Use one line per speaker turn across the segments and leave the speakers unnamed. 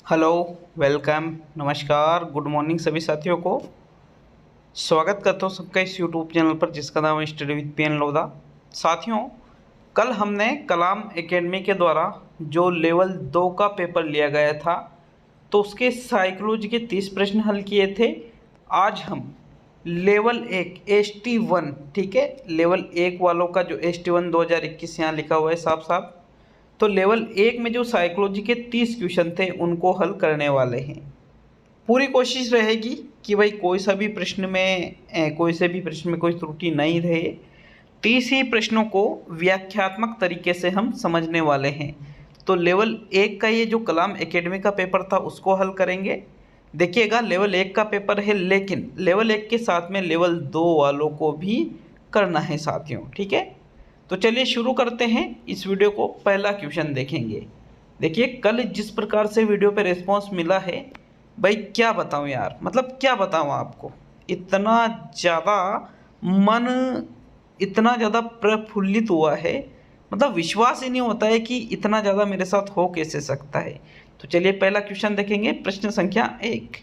Hello, welcome, नमस्कार, good morning सभी साथियों को। स्वागत करता हूँ सबका इस यूट्यूब चैनल पर जिसका नाम है study with P N Lodha. साथियों, कल हमने कलाम एकेडमी के द्वारा जो लेवल 2 का पेपर लिया गया था तो उसके साइकोलॉजी के 30 प्रश्न हल किए थे। आज हम लेवल 1 ST1, ठीक है, लेवल 1 वालों का जो ST1 2021 यहाँ लिखा हुआ है साफ साफ, तो लेवल 1 में जो साइकोलॉजी के 30 क्वेश्चन थे उनको हल करने वाले हैं। पूरी कोशिश रहेगी कि भाई कोई सा भी प्रश्न में कोई से भी प्रश्न में कोई त्रुटि नहीं रहे। 30 ही प्रश्नों को व्याख्यात्मक तरीके से हम समझने वाले हैं। तो लेवल 1 का ये जो कलाम एकेडमी का पेपर था उसको हल करेंगे। देखिएगा, लेवल 1 का पेपर है, लेकिन लेवल 1 के साथ में लेवल 2 वालों को भी करना है साथियों, ठीक है। तो चलिए शुरू करते हैं इस वीडियो को। पहला क्वेश्चन देखेंगे। देखिए, कल जिस प्रकार से वीडियो पे रिस्पांस मिला है, भाई क्या बताऊं यार, मतलब क्या बताऊं आपको, इतना ज़्यादा मन इतना ज़्यादा प्रफुल्लित हुआ है, मतलब विश्वास ही नहीं होता है कि इतना ज़्यादा मेरे साथ हो कैसे सकता है। तो चलिए पहला क्वेश्चन देखेंगे, प्रश्न संख्या 1।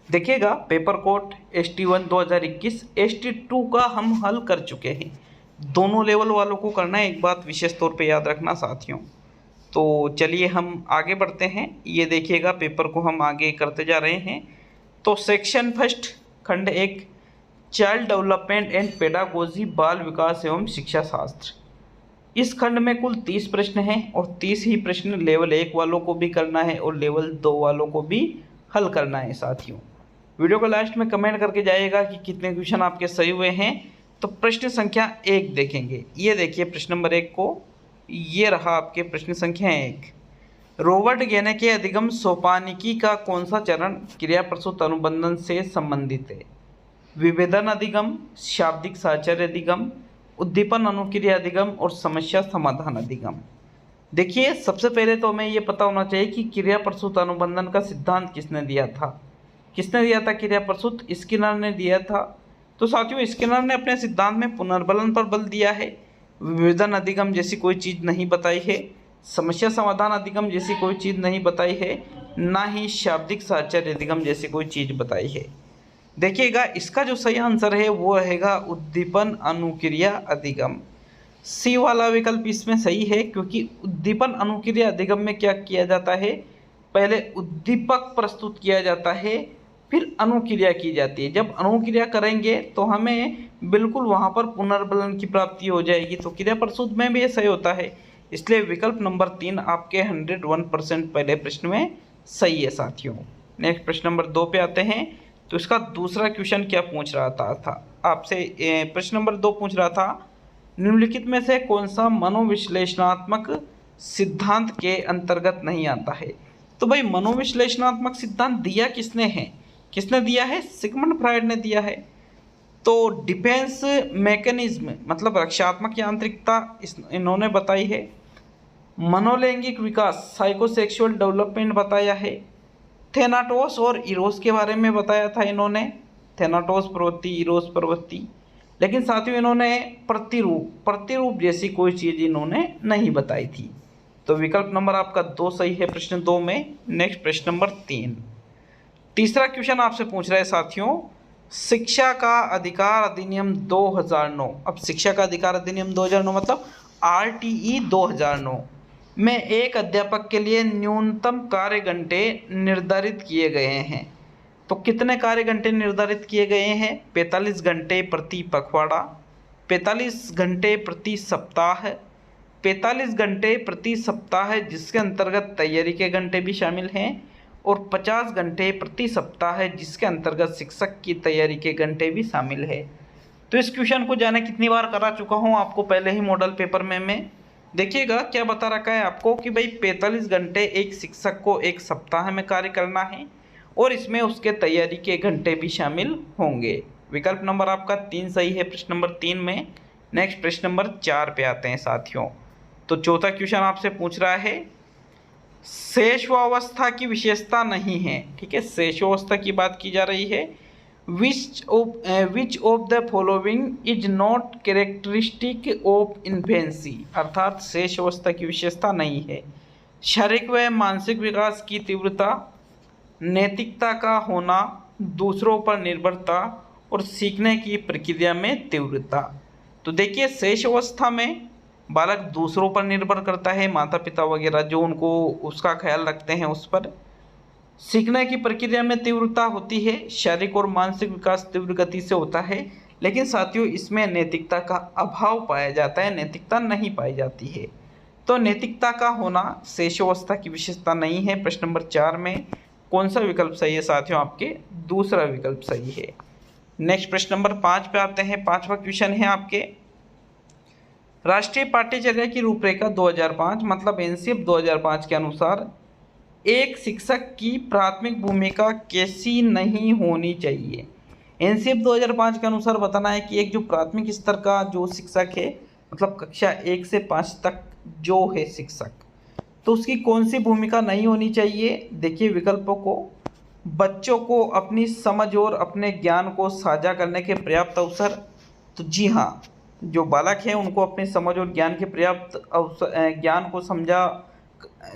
देखिएगा, पेपर कोड ST1 2021 ST2 का हम हल कर चुके हैं। दोनों लेवल वालों को करना है, एक बात विशेष तौर पे याद रखना साथियों। तो चलिए हम आगे बढ़ते हैं। ये देखिएगा, पेपर को हम आगे करते जा रहे हैं। तो सेक्शन फर्स्ट, खंड 1, चाइल्ड डेवलपमेंट एंड पेडागोजी, बाल विकास एवं शिक्षा शास्त्र। इस खंड में कुल 30 प्रश्न हैं और 30 ही प्रश्न लेवल 1 वालों को भी करना है और लेवल 2 वालों को भी हल करना है साथियों। वीडियो को लास्ट में कमेंट करके जाइएगा कि कितने क्वेश्चन आपके सही हुए हैं। तो प्रश्न संख्या 1 देखेंगे। ये देखिए प्रश्न नंबर 1 को, ये रहा आपके प्रश्न संख्या 1। रॉबर्ट गेने के अधिगम सोपानिकी का कौन सा चरण क्रिया प्रसूत अनुबंधन से संबंधित है? विभेदन अधिगम, शाब्दिक साहचर्य अधिगम, उद्दीपन अनुक्रिया अधिगम और समस्या समाधान अधिगम। देखिए, सबसे पहले तो हमें ये पता होना चाहिए कि क्रिया प्रसूत अनुबंधन का सिद्धांत किसने दिया था। किसने दिया था क्रिया प्रसूत? स्किनर ने दिया था। तो साथियों, स्किनर ने अपने सिद्धांत में पुनर्बलन पर बल दिया है। विभेदन अधिगम जैसी कोई चीज़ नहीं बताई है, समस्या समाधान अधिगम जैसी कोई चीज़ नहीं बताई है, ना ही शाब्दिक साहचर्य अधिगम जैसी कोई चीज़ बताई है। देखिएगा, इसका जो सही आंसर है वो रहेगा उद्दीपन अनुक्रिया अधिगम। सी वाला विकल्प इसमें सही है, क्योंकि उद्दीपन अनुक्रिया अधिगम में क्या किया जाता है, पहले उद्दीपक प्रस्तुत किया जाता है, फिर अनुक्रिया की जाती है। जब अनुक्रिया करेंगे तो हमें बिल्कुल वहाँ पर पुनर्बलन की प्राप्ति हो जाएगी। तो क्रिया प्रसूत में भी ये सही होता है, इसलिए विकल्प नंबर 3 आपके 101% पहले प्रश्न में सही है साथियों। नेक्स्ट प्रश्न नंबर 2 पे आते हैं। तो इसका दूसरा क्वेश्चन क्या पूछ रहा था आपसे, प्रश्न नंबर 2 पूछ रहा था, निम्नलिखित में से कौन सा मनोविश्लेषणात्मक सिद्धांत के अंतर्गत नहीं आता है? तो भाई, मनोविश्लेषणात्मक सिद्धांत दिया किसने है? किसने दिया है? सिगमंड फ्रायड ने दिया है। तो डिफेंस मैकेनिज्म मतलब रक्षात्मक यांत्रिकता इन्होंने बताई है। मनोलैंगिक विकास साइकोसेक्सुअल डेवलपमेंट बताया है। थेनाटोस और इरोस के बारे में बताया था इन्होंने, थेनाटोस प्रवृत्ति, इरोस प्रवृत्ति। लेकिन साथियों, इन्होंने प्रतिरूप जैसी कोई चीज़ इन्होंने नहीं बताई थी। तो विकल्प नंबर आपका 2 सही है प्रश्न 2 में। नेक्स्ट प्रश्न नंबर 3। तीसरा क्वेश्चन आपसे पूछ रहा है साथियों, शिक्षा का अधिकार अधिनियम 2009। अब शिक्षा का अधिकार अधिनियम 2009 मतलब RTE 2009 में एक अध्यापक के लिए न्यूनतम कार्य घंटे निर्धारित किए गए हैं। तो कितने कार्य घंटे निर्धारित किए गए हैं? 45 घंटे प्रति पखवाड़ा, 45 घंटे प्रति सप्ताह, 45 घंटे प्रति सप्ताह जिसके अंतर्गत तैयारी के घंटे भी शामिल हैं, और 50 घंटे प्रति सप्ताह है जिसके अंतर्गत शिक्षक की तैयारी के घंटे भी शामिल है। तो इस क्वेश्चन को जाने कितनी बार करा चुका हूँ आपको पहले ही मॉडल पेपर में। देखिएगा, क्या बता रखा है आपको कि भाई 45 घंटे एक शिक्षक को एक सप्ताह में कार्य करना है और इसमें उसके तैयारी के घंटे भी शामिल होंगे। विकल्प नंबर आपका 3 सही है प्रश्न नंबर 3 में। नेक्स्ट प्रश्न नंबर 4 पे आते हैं साथियों। तो चौथा क्वेश्चन आपसे पूछ रहा है, शेषवावस्था की विशेषता नहीं है, ठीक है, शेषवावस्था की बात की जा रही है। Which of the following is not characteristic of infancy, अर्थात शेष अवस्था की विशेषता नहीं है। शारीरिक व मानसिक विकास की तीव्रता, नैतिकता का होना, दूसरों पर निर्भरता और सीखने की प्रक्रिया में तीव्रता। तो देखिए शेष अवस्था में बालक दूसरों पर निर्भर करता है, माता पिता वगैरह जो उनको उसका ख्याल रखते हैं उस पर। सीखने की प्रक्रिया में तीव्रता होती है, शारीरिक और मानसिक विकास तीव्र गति से होता है, लेकिन साथियों इसमें नैतिकता का अभाव पाया जाता है, नैतिकता नहीं पाई जाती है। तो नैतिकता का होना शेषावस्था की विशेषता नहीं है। प्रश्न नंबर 4 में कौन सा विकल्प सही है साथियों? आपके दूसरा विकल्प सही है। नेक्स्ट प्रश्न नंबर 5 पे आते हैं। 5वां क्वेश्चन है आपके, राष्ट्रीय पाठ्यचर्या की रूपरेखा 2005 मतलब एनसीएफ 2005 के अनुसार एक शिक्षक की प्राथमिक भूमिका कैसी नहीं होनी चाहिए? एनसीएफ 2005 के अनुसार बताना है कि एक जो प्राथमिक स्तर का जो शिक्षक है, मतलब कक्षा 1 से 5 तक जो है शिक्षक, तो उसकी कौन सी भूमिका नहीं होनी चाहिए? देखिए विकल्पों को, बच्चों को अपनी समझ और अपने ज्ञान को साझा करने के पर्याप्त अवसर। तो जी हाँ, जो बालक हैं उनको अपनी समझ और ज्ञान के पर्याप्त अवसर, ज्ञान को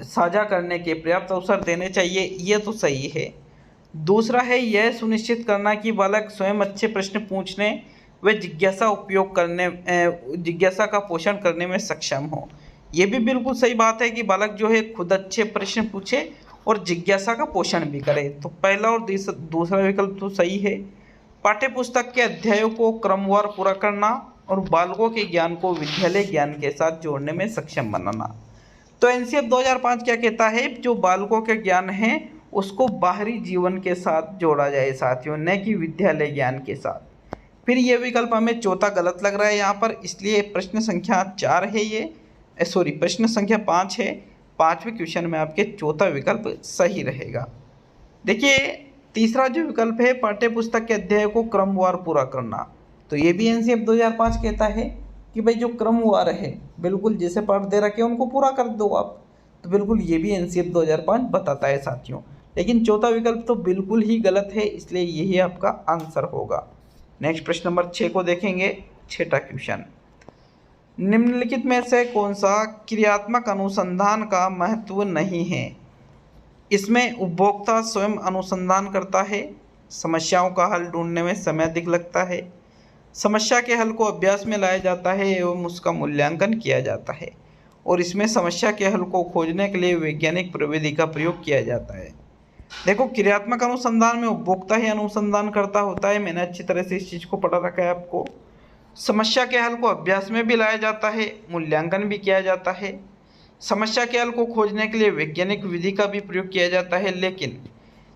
साझा करने के पर्याप्त अवसर देने चाहिए, ये तो सही है। दूसरा है यह सुनिश्चित करना कि बालक स्वयं अच्छे प्रश्न पूछने व जिज्ञासा का पोषण करने में सक्षम हो। ये भी बिल्कुल सही बात है कि बालक जो है खुद अच्छे प्रश्न पूछे और जिज्ञासा का पोषण भी करे। तो पहला और दूसरा विकल्प तो सही है। पाठ्य पुस्तक के अध्यायों को क्रमवार पूरा करना और बालकों के ज्ञान को विद्यालय ज्ञान के साथ जोड़ने में सक्षम बनाना। तो एनसीएफ 2005 क्या कहता है? जो बालकों के ज्ञान है उसको बाहरी जीवन के साथ जोड़ा जाए साथियों, न कि विद्यालय ज्ञान के साथ। फिर ये विकल्प हमें चौथा गलत लग रहा है यहाँ पर, इसलिए प्रश्न संख्या 4 है ये, प्रश्न संख्या 5 है। 5वें क्वेश्चन में आपके चौथा विकल्प सही रहेगा। देखिए तीसरा जो विकल्प है, पाठ्य पुस्तक के अध्याय को क्रमवार पूरा करना, तो ये भी एनसीएफ 2005 कहता है कि भाई जो क्रमवार है, बिल्कुल जैसे पाठ दे रखे उनको पूरा कर दो आप। तो बिल्कुल ये भी एनसीएफ 2005 बताता है साथियों, लेकिन चौथा विकल्प तो बिल्कुल ही गलत है, इसलिए यही आपका आंसर होगा। नेक्स्ट प्रश्न नंबर 6 को देखेंगे। 6वां क्वेश्चन, निम्नलिखित में से कौन सा क्रियात्मक अनुसंधान का महत्व नहीं है? इसमें उपभोक्ता स्वयं अनुसंधान करता है, समस्याओं का हल ढूंढने में समय अधिक लगता है, समस्या के हल को अभ्यास में लाया जाता है एवं उसका मूल्यांकन किया जाता है, और इसमें समस्या के हल को खोजने के लिए वैज्ञानिक प्रविधि का प्रयोग किया जाता है। देखो क्रियात्मक अनुसंधान में उपभोक्ता ही अनुसंधान करता होता है, मैंने अच्छी तरह से इस चीज़ को पढ़ा रखा है आपको। समस्या के हल को अभ्यास में भी लाया जाता है, मूल्यांकन भी किया जाता है, समस्या के हल को खोजने के लिए वैज्ञानिक विधि का भी प्रयोग किया जाता है, लेकिन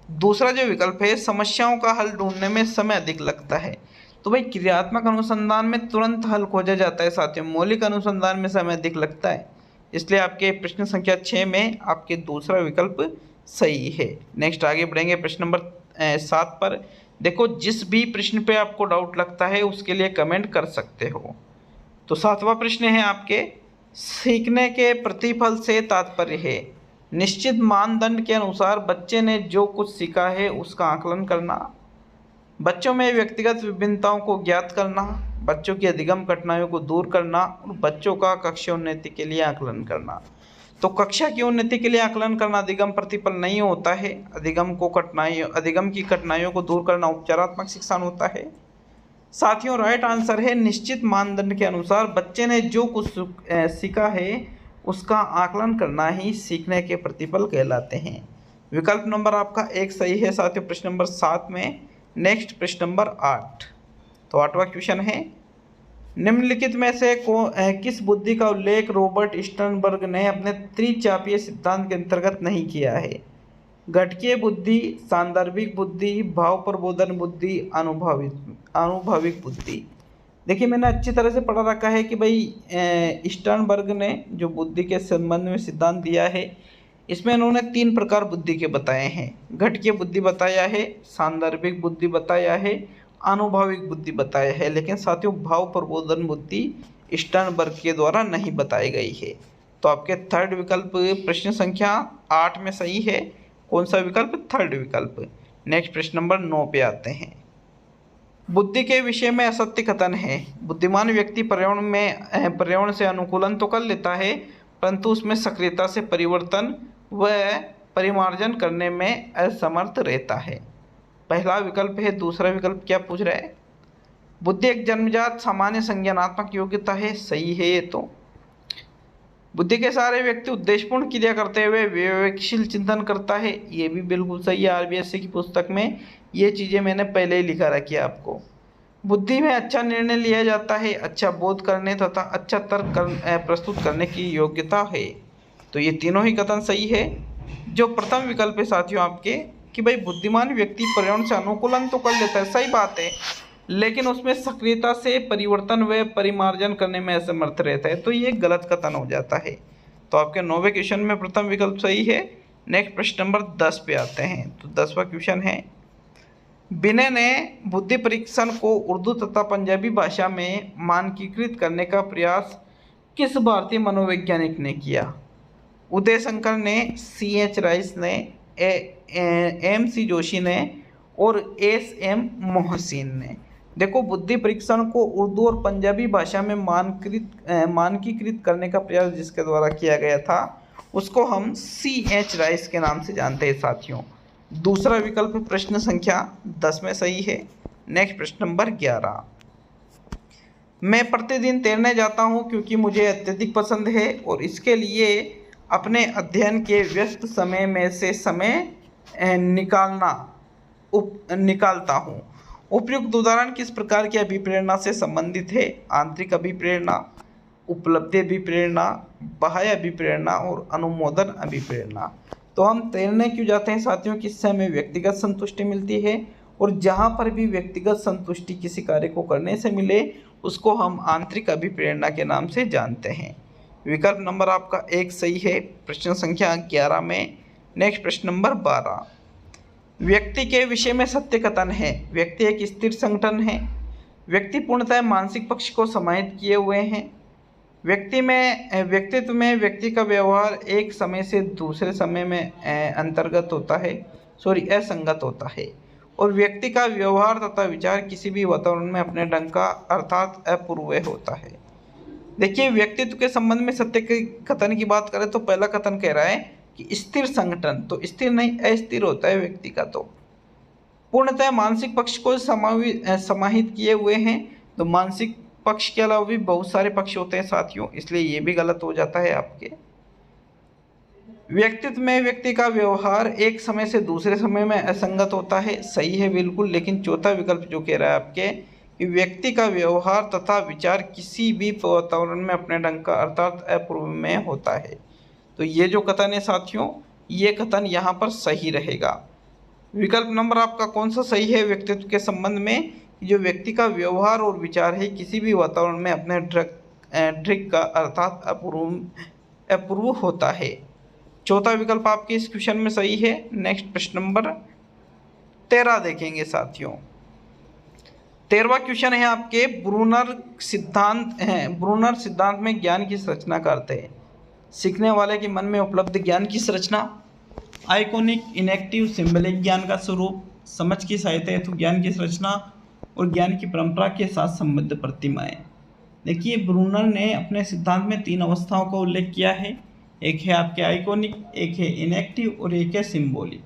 दूसरा जो विकल्प है समस्याओं का हल ढूंढने में समय अधिक लगता है। तो भाई क्रियात्मक अनुसंधान में तुरंत हल खोजा जाता है साथियों, मौलिक अनुसंधान में समय अधिक लगता है, इसलिए आपके प्रश्न संख्या 6 में आपके दूसरा विकल्प सही है। नेक्स्ट आगे बढ़ेंगे प्रश्न नंबर 7 पर। देखो जिस भी प्रश्न पे आपको डाउट लगता है उसके लिए कमेंट कर सकते हो। तो 7वां प्रश्न है आपके, सीखने के प्रतिफल से तात्पर्य है निश्चित मानदंड के अनुसार बच्चे ने जो कुछ सीखा है उसका आकलन करना, बच्चों में व्यक्तिगत विभिन्नताओं को ज्ञात करना, बच्चों की अधिगम कठिनाइयों को दूर करना और बच्चों का कक्षा उन्नति के लिए आकलन करना। तो कक्षा की उन्नति के लिए आकलन करना अधिगम प्रतिफल नहीं होता है, अधिगम की कठिनाइयों को दूर करना उपचारात्मक शिक्षण होता है। साथियों राइट आंसर है निश्चित मानदंड के अनुसार बच्चे ने जो कुछ सीखा है उसका आकलन करना ही सीखने के प्रतिफल कहलाते हैं। विकल्प नंबर आपका 1 सही है साथियों प्रश्न नंबर 7 में। नेक्स्ट प्रश्न नंबर 8। तो 8वां क्वेश्चन है, निम्नलिखित में से किस बुद्धि का उल्लेख रॉबर्ट स्टर्नबर्ग ने अपने त्रिचापीय सिद्धांत के अंतर्गत नहीं किया है? घटकीय बुद्धि, सांदर्भिक बुद्धि, भाव प्रबोधन बुद्धि, अनुभविक बुद्धि। देखिए मैंने अच्छी तरह से पढ़ा रखा है कि भाई स्टर्नबर्ग ने जो बुद्धि के संबंध में सिद्धांत दिया है इसमें इन्होंने 3 प्रकार बुद्धि के बताए हैं। घटकीय बुद्धि बताया है, सांदर्भिक बुद्धि बताया है, अनुभविक बुद्धि बताया है, लेकिन साथियों भाव प्रबोधन बुद्धि स्टर्नबर्ग के द्वारा नहीं बताई गई है। तो आपके थर्ड विकल्प प्रश्न संख्या 8 में सही है। कौन सा विकल्प? थर्ड विकल्प। नेक्स्ट प्रश्न नंबर 9 पे आते हैं। बुद्धि के विषय में असत्य कथन है, बुद्धिमान व्यक्ति पर्यावरण से अनुकूलन तो कर लेता है परंतु उसमें सक्रियता से परिवर्तन व परिमार्जन करने में असमर्थ रहता है। पहला विकल्प है। दूसरा विकल्प क्या पूछ रहा है? बुद्धि एक जन्मजात सामान्य संज्ञानात्मक योग्यता है। सही है ये तो। बुद्धि के सारे व्यक्ति उद्देश्यपूर्ण क्रिया करते हुए विवेकशील चिंतन करता है। ये भी बिल्कुल सही है। आरबीएससी की पुस्तक में ये चीज़ें मैंने पहले ही लिखा रखी है आपको। बुद्धि में अच्छा निर्णय लिया जाता है, अच्छा बोध करने तथा अच्छा तर्क प्रस्तुत करने की योग्यता है। तो ये तीनों ही कथन सही है। जो प्रथम विकल्प है साथियों आपके कि भाई बुद्धिमान व्यक्ति पर्यावरण से अनुकूलन तो कर लेता है, सही बात है, लेकिन उसमें सक्रियता से परिवर्तन व परिमार्जन करने में असमर्थ रहता है, तो ये गलत कथन हो जाता है। तो आपके 9वें क्वेश्चन में प्रथम विकल्प सही है। नेक्स्ट प्रश्न नंबर 10 पे आते हैं। तो 10वां क्वेश्चन है, विनय ने बुद्धि परीक्षण को उर्दू तथा पंजाबी भाषा में मानकीकृत करने का प्रयास किस भारतीय मनोवैज्ञानिक ने किया? उदय शंकर ने, C.H. राइस ने, M.C. जोशी ने और S.M. मोहसिन ने। देखो, बुद्धि परीक्षण को उर्दू और पंजाबी भाषा में मानकीकृत करने का प्रयास जिसके द्वारा किया गया था उसको हम C.H. राइस के नाम से जानते हैं साथियों। दूसरा विकल्प प्रश्न संख्या 10 में सही है। नेक्स्ट प्रश्न नंबर 11, मैं प्रतिदिन तैरने जाता हूँ क्योंकि मुझे अत्यधिक पसंद है और इसके लिए अपने अध्ययन के व्यस्त समय में से समय निकालता हूँ। उपयुक्त उदाहरण किस प्रकार की अभिप्रेरणा से संबंधित है? आंतरिक अभिप्रेरणा, उपलब्धि अभिप्रेरणा, बाह्य अभिप्रेरणा और अनुमोदन अभिप्रेरणा। तो हम तैरने क्यों जाते हैं साथियों? किससे हमें व्यक्तिगत संतुष्टि मिलती है और जहाँ पर भी व्यक्तिगत संतुष्टि किसी कार्य को करने से मिले उसको हम आंतरिक अभिप्रेरणा के नाम से जानते हैं। विकल्प नंबर आपका 1 सही है प्रश्न संख्या 11 में। नेक्स्ट प्रश्न नंबर 12, व्यक्ति के विषय में सत्य कथन है। व्यक्ति एक स्थिर संगठन है। व्यक्ति पूर्णतः मानसिक पक्ष को समाहित किए हुए हैं। व्यक्तित्व में व्यक्ति का व्यवहार एक समय से दूसरे समय में असंगत होता है और व्यक्ति का व्यवहार तथा विचार किसी भी वातावरण में अपने ढंग का अर्थात अपूर्व होता है। देखिए, व्यक्तित्व के संबंध में सत्य के कथन की बात करें तो पहला कथन कह रहा है कि स्थिर संगठन, तो स्थिर नहीं अस्थिर होता है व्यक्ति का। तो पूर्णतः मानसिक पक्ष को समाहित किए हुए हैं। तो मानसिक पक्ष के अलावा भी बहुत सारे पक्ष होते हैं साथियों, इसलिए ये भी गलत हो जाता है आपके। व्यक्तित्व में व्यक्ति का व्यवहार एक समय से दूसरे समय में असंगत होता है। सही है बिल्कुल। लेकिन चौथा विकल्प जो कह रहा है आपके कि व्यक्ति का व्यवहार तथा विचार किसी भी वातावरण में अपने ढंग का अर्थात अपूर्व में होता है। तो ये जो कथन है साथियों, ये कथन यहाँ पर सही रहेगा। विकल्प नंबर आपका कौन सा सही है? व्यक्तित्व के संबंध में जो व्यक्ति का व्यवहार और विचार है किसी भी वातावरण में अपने ढंग का अर्थात अपूर्व होता है। चौथा विकल्प आपके इस क्वेश्चन में सही है। नेक्स्ट प्रश्न नंबर 13 देखेंगे साथियों। 13वां क्वेश्चन है आपके, ब्रूनर सिद्धांत में ज्ञान की संरचना करते हैं। सीखने वाले के मन में उपलब्ध ज्ञान की संरचना, आइकॉनिक, इनेक्टिव, सिंबलिक ज्ञान का स्वरूप, समझ की सहायता हेतु ज्ञान की संरचना और ज्ञान की परंपरा के साथ संबद्ध प्रतिमाएं। देखिए, ब्रूनर ने अपने सिद्धांत में 3 अवस्थाओं का उल्लेख किया है। एक है आपके आइकॉनिक, एक है इनेक्टिव और एक है सिंबॉलिक।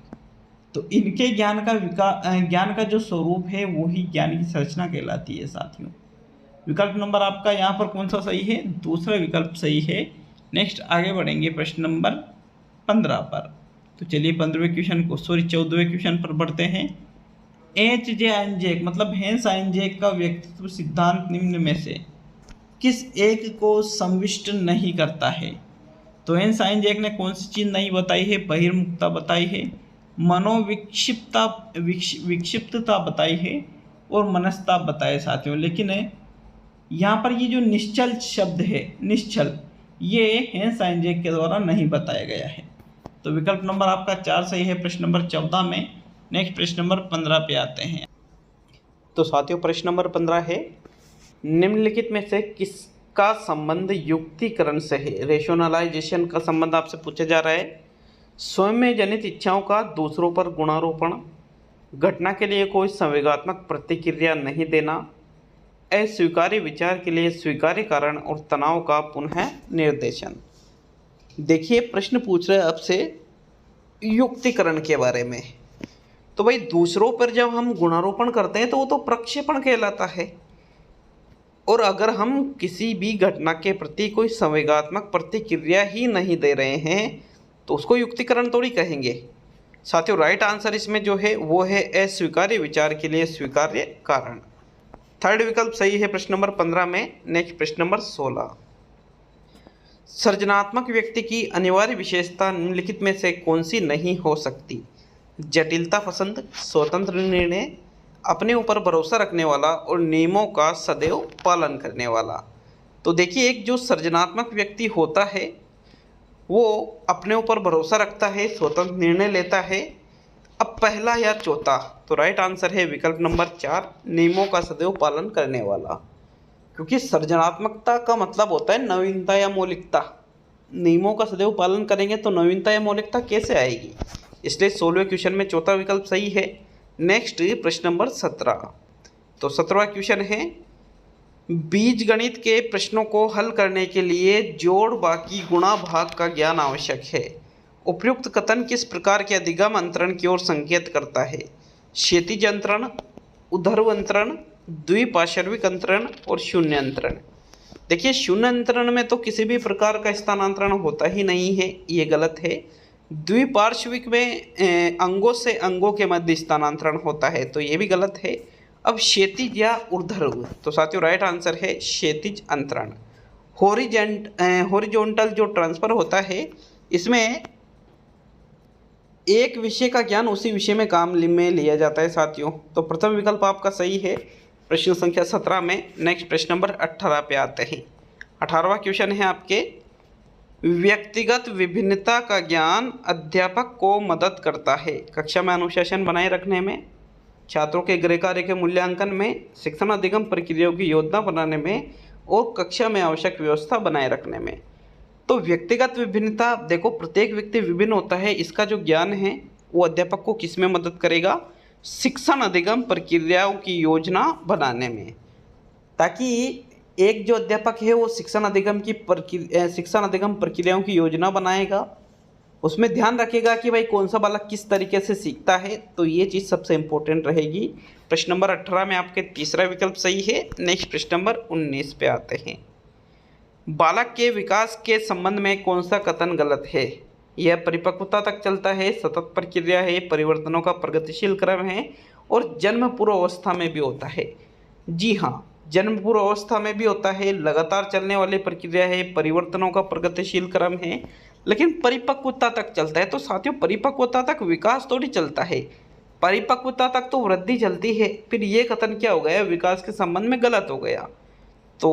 तो इनके ज्ञान का जो स्वरूप है वो ही ज्ञान की संरचना कहलाती है साथियों। विकल्प नंबर आपका यहाँ पर कौन सा सही है? दूसरा विकल्प सही है। नेक्स्ट आगे बढ़ेंगे प्रश्न नंबर 15 पर। तो चलिए 14वें क्वेश्चन पर बढ़ते हैं। H.J. आइंजैक मतलब हेंस आइंजैक का व्यक्तित्व सिद्धांत निम्न में से किस एक को संविष्ट नहीं करता है? तो हेंस आइंजैक ने कौन सी चीज़ नहीं बताई है? बहिर्मुखता बताई है, विक्षिप्तता बताई है और मनस्ताप बताए साथियों। लेकिन यहाँ पर ये जो निश्चल शब्द है, निश्चल, ये हेंस आइंजैक के द्वारा नहीं बताया गया है। तो विकल्प नंबर आपका 4 सही है प्रश्न नंबर 14 में। नेक्स्ट प्रश्न नंबर 15 पे आते हैं। तो साथियों प्रश्न नंबर 15 है, निम्नलिखित में से किसका संबंध युक्तिकरण से है? रेशनलाइजेशन का संबंध आपसे पूछा जा रहा है। स्वयं में जनित इच्छाओं का दूसरों पर गुणारोपण, घटना के लिए कोई संवेगात्मक प्रतिक्रिया नहीं देना, अस्वीकार्य विचार के लिए स्वीकार्य कारण और तनाव का पुनः निर्देशन। देखिए प्रश्न पूछ रहे हैं आपसे युक्तिकरण के बारे में। तो भाई दूसरों पर जब हम गुणारोपण करते हैं तो वो तो प्रक्षेपण कहलाता है। और अगर हम किसी भी घटना के प्रति कोई संवेगात्मक प्रतिक्रिया ही नहीं दे रहे हैं तो उसको युक्तिकरण थोड़ी कहेंगे। साथियों राइट आंसर इसमें जो है वो है अस्वीकार्य विचार के लिए स्वीकार्य कारण। थर्ड विकल्प सही है प्रश्न नंबर 15 में। नेक्स्ट प्रश्न नंबर 16, सृजनात्मक व्यक्ति की अनिवार्य विशेषता निम्नलिखित में से कौन सी नहीं हो सकती? जटिलता पसंद, स्वतंत्र निर्णय, अपने ऊपर भरोसा रखने वाला और नियमों का सदैव पालन करने वाला। तो देखिए एक जो सृजनात्मक व्यक्ति होता है वो अपने ऊपर भरोसा रखता है, स्वतंत्र निर्णय लेता है। अब पहला या चौथा, तो राइट आंसर है विकल्प नंबर 4, नियमों का सदैव पालन करने वाला। क्योंकि सृजनात्मकता का मतलब होता है नवीनता या मौलिकता। नियमों का सदैव पालन करेंगे तो नवीनता या मौलिकता कैसे आएगी? इसलिए 16वें क्वेश्चन में चौथा विकल्प सही है। नेक्स्ट प्रश्न नंबर 17, तो 17वां क्वेश्चन है, बीजगणित के प्रश्नों को हल करने के लिए जोड़ बाकी गुणा भाग का ज्ञान आवश्यक है। उपयुक्त कथन किस प्रकार के अधिगम अंतरण की ओर संकेत करता है? क्षैतिज अंतरण, ऊर्ध्व अंतरण, द्विपार्श्विक अंतरण और शून्य अंतरण। देखिए शून्य अंतरण में तो किसी भी प्रकार का स्थानांतरण होता ही नहीं है, ये गलत है। द्विपार्श्विक में अंगों से अंगों के मध्य स्थानांतरण होता है, तो ये भी गलत है। अब क्षैतिज या ऊर्ध्व, तो साथियों राइट आंसर है क्षैतिज अंतरण। हॉरिजॉन्टल जो ट्रांसफर होता है इसमें एक विषय का ज्ञान उसी विषय में काम में लिया जाता है साथियों। तो प्रथम विकल्प आपका सही है प्रश्न संख्या 17 में। नेक्स्ट प्रश्न नंबर 18 पे आते हैं। 18वां क्वेश्चन है आपके, व्यक्तिगत विभिन्नता का ज्ञान अध्यापक को मदद करता है कक्षा में अनुशासन बनाए रखने में, छात्रों के गृह कार्य के मूल्यांकन में, शिक्षण अधिगम प्रक्रियाओं की योजना बनाने में और कक्षा में आवश्यक व्यवस्था बनाए रखने में। तो व्यक्तिगत विभिन्नता, देखो प्रत्येक व्यक्ति विभिन्न होता है, इसका जो ज्ञान है वो अध्यापक को किस में मदद करेगा? शिक्षण अधिगम प्रक्रियाओं की योजना बनाने में। ताकि एक जो अध्यापक है वो शिक्षण अधिगम प्रक्रियाओं की योजना बनाएगा, उसमें ध्यान रखेगा कि भाई कौन सा बालक किस तरीके से सीखता है, तो ये चीज़ सबसे इम्पोर्टेंट रहेगी। प्रश्न नंबर 18 में आपके तीसरा विकल्प सही है। नेक्स्ट प्रश्न नंबर 19 पे आते हैं। बालक के विकास के संबंध में कौन सा कथन गलत है? यह परिपक्वता तक चलता है, सतत प्रक्रिया है, परिवर्तनों का प्रगतिशील क्रम है और जन्म पूर्व अवस्था में भी होता है। जी हाँ, जन्म पूर्व अवस्था में भी होता है, लगातार चलने वाली प्रक्रिया है, परिवर्तनों का प्रगतिशील क्रम है, लेकिन परिपक्वता तक चलता है। तो साथियों परिपक्वता तक विकास थोड़ी चलता है, परिपक्वता तक तो वृद्धि चलती है। फिर ये कथन क्या हो गया? विकास के संबंध में गलत हो गया। तो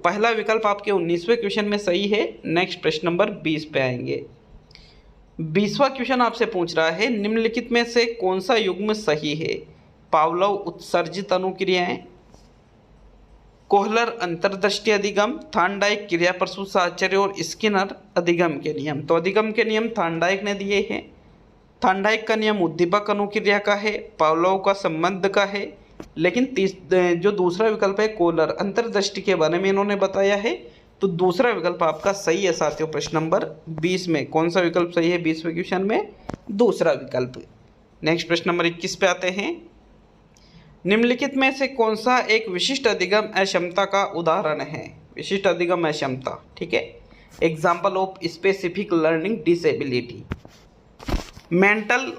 पहला विकल्प आपके 19वें क्वेश्चन में सही है। नेक्स्ट प्रश्न नंबर 20 पे आएंगे। 20वां क्वेश्चन आपसे पूछ रहा है, निम्नलिखित में से कौन सा युग्म सही है? पावलोव उत्सर्जित अनुक्रियाएं, कोहलर अंतर्दृष्टि अधिगम, थार्नडाइक क्रिया प्रसूत साहचर्य और स्किनर अधिगम के नियम। तो अधिगम के नियम थार्नडाइक ने दिए हैं। थार्नडाइक का नियम उद्दीपक अनुक्रिया का है, पावलोव का संबंध का है, लेकिन जो दूसरा विकल्प है कोहलर अंतर्दृष्टि के बारे में इन्होंने बताया है। तो दूसरा विकल्प आपका सही है साथियों। प्रश्न नंबर 20 में कौन सा विकल्प सही है? 20वें क्वेश्चन में दूसरा विकल्प। नेक्स्ट प्रश्न नंबर 21 पे आते हैं। निम्नलिखित में से कौन सा एक विशिष्ट अधिगम अक्षमता का उदाहरण है? विशिष्ट अधिगम अक्षमता, ठीक है। Example of specific learning disability, mental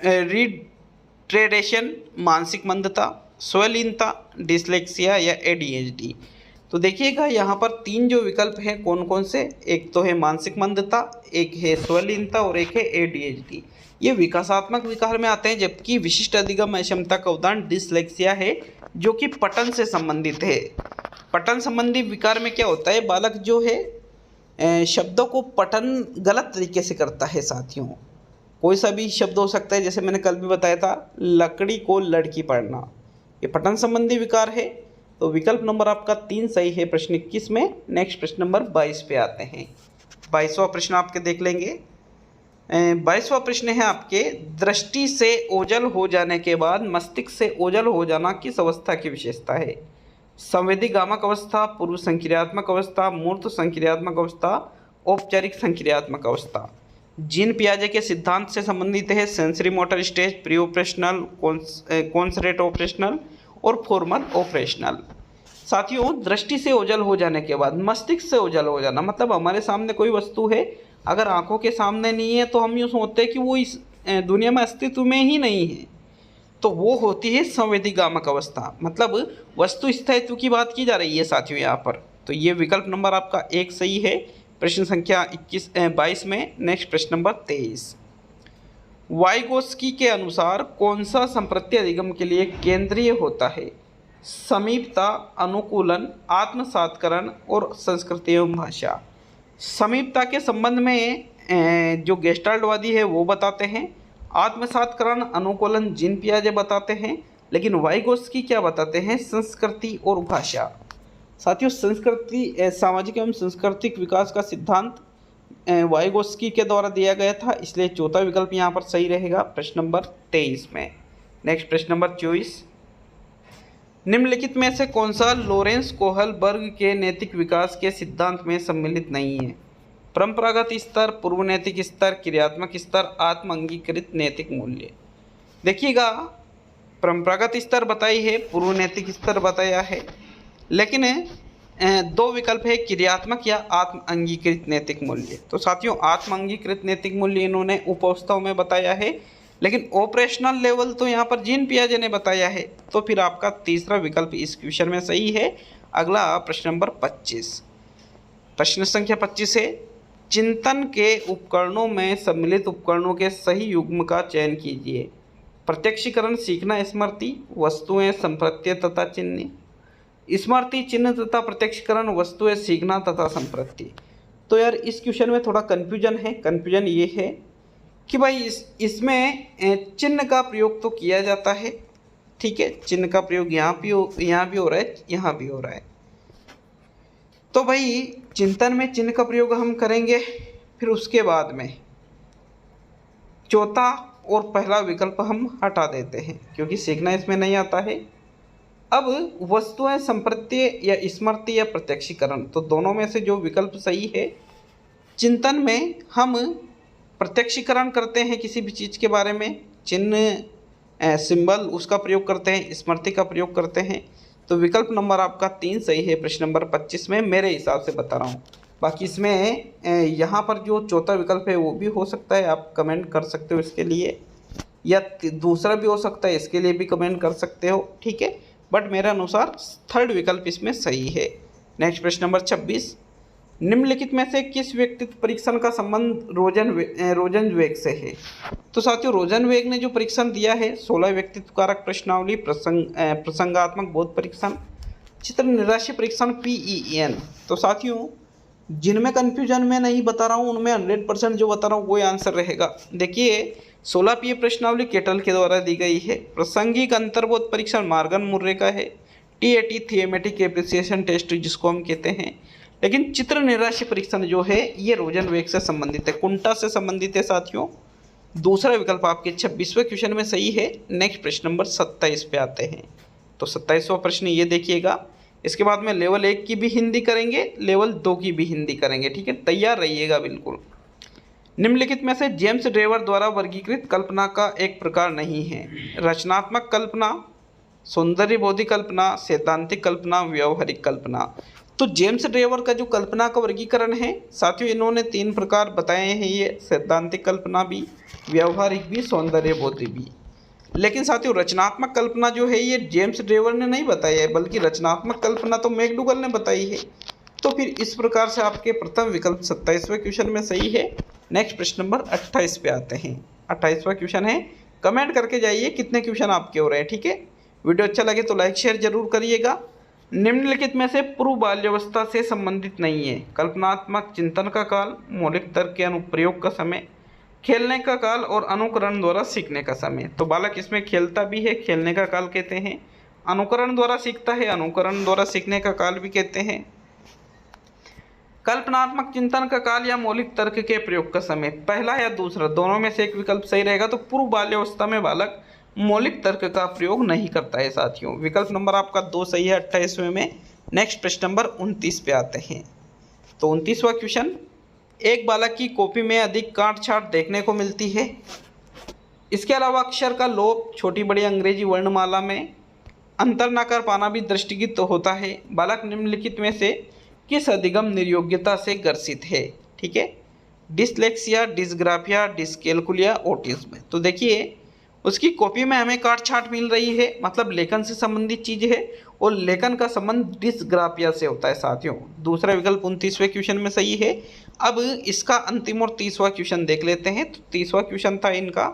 retardation, मानसिक मंदता, स्वलीनता, डिसलेक्सिया या एडीएचडी। तो देखिएगा यहाँ पर तीन जो विकल्प हैं कौन कौन से? एक तो है मानसिक मंदता, एक है स्वलीनता और एक है एडीएचडी। ये विकासात्मक विकार में आते हैं, जबकि विशिष्ट अधिगम अक्षमता का उदाहरण डिसलेक्सिया है जो कि पठन से संबंधित है। पठन संबंधी विकार में क्या होता है? बालक जो है शब्दों को पठन गलत तरीके से करता है साथियों। कोई सा भी शब्द हो सकता है, जैसे मैंने कल भी बताया था लकड़ी को लड़की पढ़ना, ये पठन संबंधी विकार है। तो विकल्प नंबर आपका 3 सही है प्रश्न 21 में। नेक्स्ट प्रश्न नंबर 22 पे आते हैं। 22वां प्रश्न आपके देख लेंगे। 22वां प्रश्न है आपके, दृष्टि से ओझल हो जाने के बाद मस्तिष्क से ओझल हो जाना किस अवस्था की विशेषता है? संवेदीगामक अवस्था, पूर्व संक्रियात्मक अवस्था, मूर्त संक्रियात्मक अवस्था, औपचारिक संक्रियात्मक अवस्था। जीन पियाजे के सिद्धांत से संबंधित है sensory motor stage, pre operational, concrete operational और फॉर्मल ऑपरेशनल। साथियों, दृष्टि से ओझल हो जाने के बाद मस्तिष्क से ओझल हो जाना, मतलब हमारे सामने कोई वस्तु है, अगर आंखों के सामने नहीं है तो हम यूँ सोचते हैं कि वो इस दुनिया में अस्तित्व में ही नहीं है, तो वो होती है संवेदीगामक अवस्था, मतलब वस्तु स्थायित्व की बात की जा रही है साथियों यहाँ पर। तो ये विकल्प नंबर आपका 1 सही है प्रश्न संख्या 22 में। नेक्स्ट प्रश्न नंबर 23, वाइगोस्की के अनुसार कौन सा संप्रत्य अधिगम के लिए केंद्रीय होता है? समीपता, अनुकूलन, आत्मसात्करण और संस्कृति एवं भाषा। समीपता के संबंध में जो गेस्टाल्टवादी है वो बताते हैं, आत्मसात्करण, अनुकूलन जीन पियाजे बताते हैं, लेकिन वाइगोस्की क्या बताते हैं? संस्कृति और भाषा। साथियों, संस्कृति सामाजिक एवं सांस्कृतिक विकास का सिद्धांत वाइगोस्की के द्वारा दिया गया था, इसलिए चौथा विकल्प यहाँ पर सही रहेगा प्रश्न नंबर 23 में। नेक्स्ट प्रश्न नंबर 24, निम्नलिखित में से कौन सा लॉरेंस कोहलबर्ग के नैतिक विकास के सिद्धांत में सम्मिलित नहीं है? परंपरागत स्तर, पूर्व नैतिक स्तर, क्रियात्मक स्तर, आत्म अंगीकृत नैतिक मूल्य। देखिएगा, परंपरागत स्तर बताई है, पूर्व नैतिक स्तर बताया है, लेकिन दो विकल्प है, क्रियात्मक या आत्म अंगीकृत नैतिक मूल्य। तो साथियों, आत्म अंगीकृत नैतिक मूल्य इन्होंने उपावस्थाओं में बताया है, लेकिन ऑपरेशनल लेवल तो यहाँ पर जीन पियाजे ने बताया है। तो फिर आपका तीसरा विकल्प इस क्वेश्चन में सही है। अगला प्रश्न नंबर 25, प्रश्न संख्या 25 है, चिंतन के उपकरणों में सम्मिलित उपकरणों के सही युग्म का चयन कीजिए। प्रत्यक्षीकरण, सीखना, स्मृति, वस्तुएं, संप्रत्य तथा चिन्ह। स्मृति, चिन्ह तथा प्रत्यक्षीकरण, वस्तुएं, सीखना तथा संप्रत्ति। तो यार इस क्वेश्चन में थोड़ा कन्फ्यूजन है। कन्फ्यूजन ये है कि भाई इसमें चिन्ह का प्रयोग तो किया जाता है, ठीक है, चिन्ह का प्रयोग यहाँ भी हो रहा है, यहाँ भी हो रहा है। तो भाई चिंतन में चिन्ह का प्रयोग हम करेंगे, फिर उसके बाद में चौथा और पहला विकल्प हम हटा देते हैं क्योंकि सीखना इसमें नहीं आता है। अब वस्तुएं, संप्रत्य या स्मृति या प्रत्यक्षीकरण, तो दोनों में से जो विकल्प सही है, चिंतन में हम प्रत्यक्षीकरण करते हैं किसी भी चीज़ के बारे में, चिन्ह, सिंबल उसका प्रयोग करते हैं, स्मृति का प्रयोग करते हैं। तो विकल्प नंबर आपका 3 सही है प्रश्न नंबर 25 में, मेरे हिसाब से बता रहा हूँ। बाकी इसमें यहाँ पर जो चौथा विकल्प है वो भी हो सकता है, आप कमेंट कर सकते हो इसके लिए, या दूसरा भी हो सकता है, इसके लिए भी कमेंट कर सकते हो, ठीक है, बट मेरे अनुसार थर्ड विकल्प इसमें सही है। नेक्स्ट प्रश्न नंबर 26, निम्नलिखित में से किस व्यक्तित्व परीक्षण का संबंध रोजनवेग से है? तो साथियों, रोजनवेग ने जो परीक्षण दिया है 16 व्यक्तित्व कारक प्रश्नावली, प्रसंगात्मक बोध परीक्षण, चित्र निराशी परीक्षण, PEN। तो साथियों, जिनमें कन्फ्यूजन में नहीं बता रहा हूँ उनमें 100% जो बता रहा हूँ वो आंसर रहेगा। देखिए, 16 PA प्रश्नावली केटल के द्वारा दी गई है, प्रासंगिक अंतर्बोध परीक्षण मार्गन मुर्रे का है, TAT थियोमेटिक एप्रिसिएशन टेस्ट जिसको हम कहते हैं, लेकिन चित्र निराशी परीक्षण जो है ये रोजनवेग से संबंधित है, कुंटा से संबंधित है साथियों। दूसरा विकल्प आपके 26वें क्वेश्चन में सही है। नेक्स्ट प्रश्न नंबर 27 पे आते हैं। तो 27वां प्रश्न ये देखिएगा, इसके बाद में लेवल 1 की भी हिंदी करेंगे, लेवल 2 की भी हिंदी करेंगे, ठीक है, तैयार रहिएगा बिल्कुल। निम्नलिखित में से जेम्स ड्रेवर द्वारा वर्गीकृत कल्पना का एक प्रकार नहीं है? रचनात्मक कल्पना, सौंदर्य बोधी कल्पना, सैद्धांतिक कल्पना, व्यवहारिक कल्पना। तो जेम्स ड्रेवर का जो कल्पना का वर्गीकरण है साथियों, इन्होंने 3 प्रकार बताए हैं, ये सैद्धांतिक कल्पना भी, व्यवहारिक भी, सौंदर्य बोधी भी। लेकिन साथियों, रचनात्मक कल्पना जो है ये जेम्स ड्रेवर ने नहीं बताई है, बल्कि रचनात्मक कल्पना तो मैकडूगल ने बताई है। तो फिर इस प्रकार से आपके प्रथम विकल्प 27वें क्वेश्चन में सही है। नेक्स्ट प्रश्न नंबर 28 पे आते हैं। 28वां क्वेश्चन है, कमेंट करके जाइए कितने क्वेश्चन आपके हो रहे हैं, ठीक है। वीडियो अच्छा लगे तो लाइक शेयर जरूर करिएगा। निम्नलिखित में से पूर्व बाल्यावस्था से संबंधित नहीं है? कल्पनात्मक चिंतन का काल, मौलिक तर्क के अनुप्रयोग का समय, खेलने का काल और अनुकरण द्वारा सीखने का समय। तो बालक इसमें खेलता भी है, खेलने का काल कहते हैं, अनुकरण द्वारा सीखता है, अनुकरण द्वारा सीखने का काल भी कहते हैं। कल्पनात्मक चिंतन का काल या मौलिक तर्क के प्रयोग का समय, पहला या दूसरा, दोनों में से एक विकल्प सही रहेगा। तो पूर्व बाल्यावस्था में बालक मौलिक तर्क का प्रयोग नहीं करता है साथियों। विकल्प नंबर आपका 2 सही है 28वें में। नेक्स्ट प्रश्न नंबर 29 पे आते हैं। तो 29वां क्वेश्चन, एक बालक की कॉपी में अधिक काट छाट देखने को मिलती है। इसके अलावा अक्षर का लोप, छोटी बड़ी अंग्रेजी वर्णमाला में अंतर न कर पाना भी दृष्टिगत होता है। बालक निम्नलिखित में से किस अधिगम निर्योग्यता से ग्रसित है? ठीक है, डिसलेक्सिया, डिसग्राफिया, डिसकैल्कुलिया, ऑटिज्म। तो देखिए उसकी कॉपी में हमें काट छाट मिल रही है, मतलब लेखन से संबंधित चीज है, और लेखन का संबंध डिसग्राफिया से होता है साथियों। दूसरा विकल्प 29वें क्वेश्चन में सही है। अब इसका अंतिम और 30वां क्वेश्चन देख लेते हैं। तो 30वां क्वेश्चन था इनका,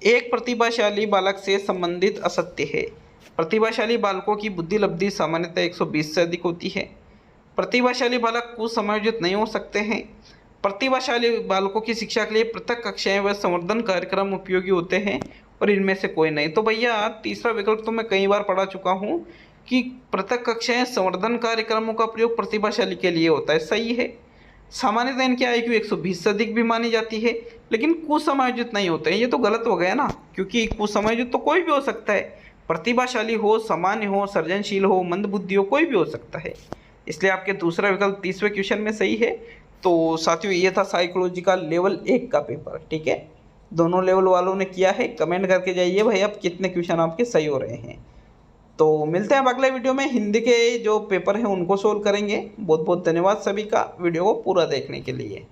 एक प्रतिभाशाली बालक से संबंधित असत्य है। प्रतिभाशाली बालकों की बुद्धि लब्धि सामान्यतः 120 से अधिक होती है। प्रतिभाशाली बालक कुसमायोजित नहीं हो सकते हैं। प्रतिभाशाली बालकों की शिक्षा के लिए पृथक कक्षाएं व संवर्धन कार्यक्रम उपयोगी होते हैं, और इनमें से कोई नहीं। तो भैया तीसरा विकल्प तो मैं कई बार पढ़ा चुका हूँ कि पृथक कक्षाएं संवर्धन कार्यक्रमों का प्रयोग प्रतिभाशाली के लिए होता है, सही है। सामान्यतः इनकी IQ 120 से अधिक भी मानी जाती है, लेकिन कुसमायोजित नहीं होते हैं। ये तो गलत हो गया ना, क्योंकि कुसमायोजित तो कोई भी हो सकता है। प्रतिभाशाली हो, सामान्य हो, सृजनशील हो, मंदबुद्धि हो, कोई भी हो सकता है। इसलिए आपके दूसरा विकल्प 30वें क्वेश्चन में सही है। तो साथियों ये था साइकोलॉजी का लेवल 1 का पेपर। ठीक है, दोनों लेवल वालों ने किया है, कमेंट करके जाइए भाई अब कितने क्वेश्चन आपके सही हो रहे हैं। तो मिलते हैं अब अगले वीडियो में, हिंदी के जो पेपर हैं उनको सोल्व करेंगे। बहुत बहुत धन्यवाद सभी का वीडियो को पूरा देखने के लिए।